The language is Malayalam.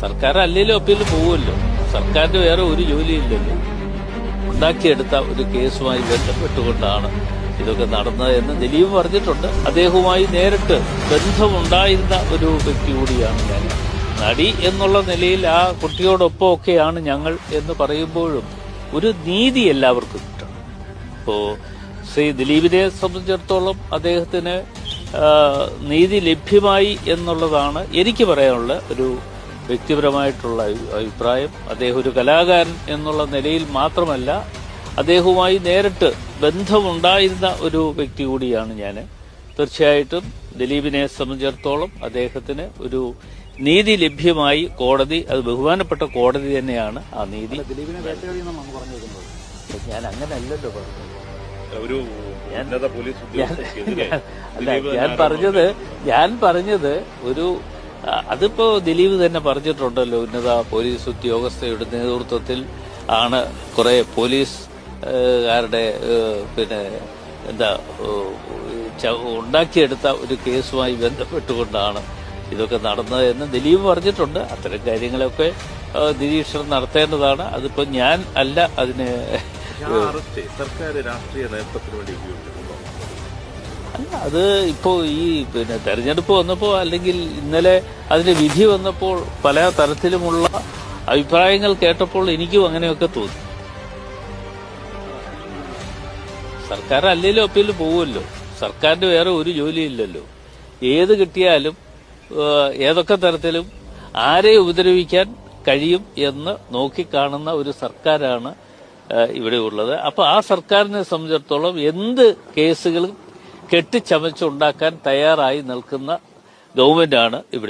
സർക്കാർ അല്ലെങ്കിലും അപ്പീൽ പോവുമല്ലോ. സർക്കാരിന് വേറെ ഒരു ജോലിയില്ലല്ലോ. ഉണ്ടാക്കിയെടുത്ത ഒരു കേസുമായി ബന്ധപ്പെട്ടുകൊണ്ടാണ് ഇതൊക്കെ നടന്നത് എന്ന് ദിലീപ് പറഞ്ഞിട്ടുണ്ട്. അദ്ദേഹവുമായി നേരിട്ട് ബന്ധമുണ്ടായിരുന്ന ഒരു വ്യക്തി കൂടിയാണ് ഞാൻ. നടി എന്നുള്ള നിലയിൽ ആ കുട്ടിയോടൊപ്പമൊക്കെയാണ് ഞങ്ങൾ എന്ന് പറയുമ്പോഴും ഒരു നീതി എല്ലാവർക്കും കിട്ടണം. ഇപ്പോ ശ്രീ ദിലീപിനെ സംബന്ധിച്ചിടത്തോളം അദ്ദേഹത്തിന് നീതി ലഭ്യമായി എന്നുള്ളതാണ് എനിക്ക് പറയാനുള്ള ഒരു വ്യക്തിപരമായിട്ടുള്ള അഭിപ്രായം. അദ്ദേഹം ഒരു കലാകാരൻ എന്നുള്ള നിലയിൽ മാത്രമല്ല, അദ്ദേഹവുമായി നേരിട്ട് ബന്ധമുണ്ടായിരുന്ന ഒരു വ്യക്തി കൂടിയാണ് ഞാൻ. തീർച്ചയായിട്ടും ദിലീപിനെ സംബന്ധിച്ചിടത്തോളം അദ്ദേഹത്തിന് ഒരു നീതി ലഭ്യമായി. കോടതി, അത് ബഹുമാനപ്പെട്ട കോടതി തന്നെയാണ് ആ നീതി. ഞാൻ അങ്ങനല്ലല്ലോ പറഞ്ഞത്. ഞാൻ പറഞ്ഞത് ഒരു അതിപ്പോ ദിലീപ് തന്നെ പറഞ്ഞിട്ടുണ്ടല്ലോ. ഉന്നത പോലീസ് ഉദ്യോഗസ്ഥയുടെ നേതൃത്വത്തിൽ ആണ് കുറെ പോലീസുകാരുടെ ഉണ്ടാക്കിയെടുത്ത ഒരു കേസുമായി ബന്ധപ്പെട്ടുകൊണ്ടാണ് ഇതൊക്കെ നടന്നത് എന്ന് ദിലീപ് പറഞ്ഞിട്ടുണ്ട്. അത്തരം കാര്യങ്ങളൊക്കെ നിരീക്ഷണം നടത്തേണ്ടതാണ്. അതിപ്പോ ഞാൻ അല്ല അതിന്. സർക്കാർ രാഷ്ട്രീയ നേതൃത്വത്തിന് വേണ്ടി ഉപയോഗിച്ചിട്ടുണ്ടോ? അല്ല, അത് ഇപ്പോ ഈ തെരഞ്ഞെടുപ്പ് വന്നപ്പോ അല്ലെങ്കിൽ ഇന്നലെ അതിന്റെ വിധി വന്നപ്പോൾ പല തരത്തിലുമുള്ള അഭിപ്രായങ്ങൾ കേട്ടപ്പോൾ എനിക്കും അങ്ങനെയൊക്കെ തോന്നി. സർക്കാർ അല്ലെങ്കിലും അപ്പീൽ പോവുമല്ലോ. സർക്കാരിന് വേറെ ഒരു ജോലിയില്ലല്ലോ. ഏത് കിട്ടിയാലും ഏതൊക്കെ തരത്തിലും ആരെ ഉപദ്രവിക്കാൻ കഴിയും എന്ന് നോക്കിക്കാണുന്ന ഒരു സർക്കാരാണ് ഇവിടെ ഉള്ളത്. അപ്പൊ ആ സർക്കാരിനെ സംബന്ധിച്ചിടത്തോളം എന്ത് കേസുകളും കെട്ടിച്ചമച്ചുണ്ടാക്കാൻ തയ്യാറായി നിൽക്കുന്ന ഗവൺമെന്റാണ് ഇവിടെ.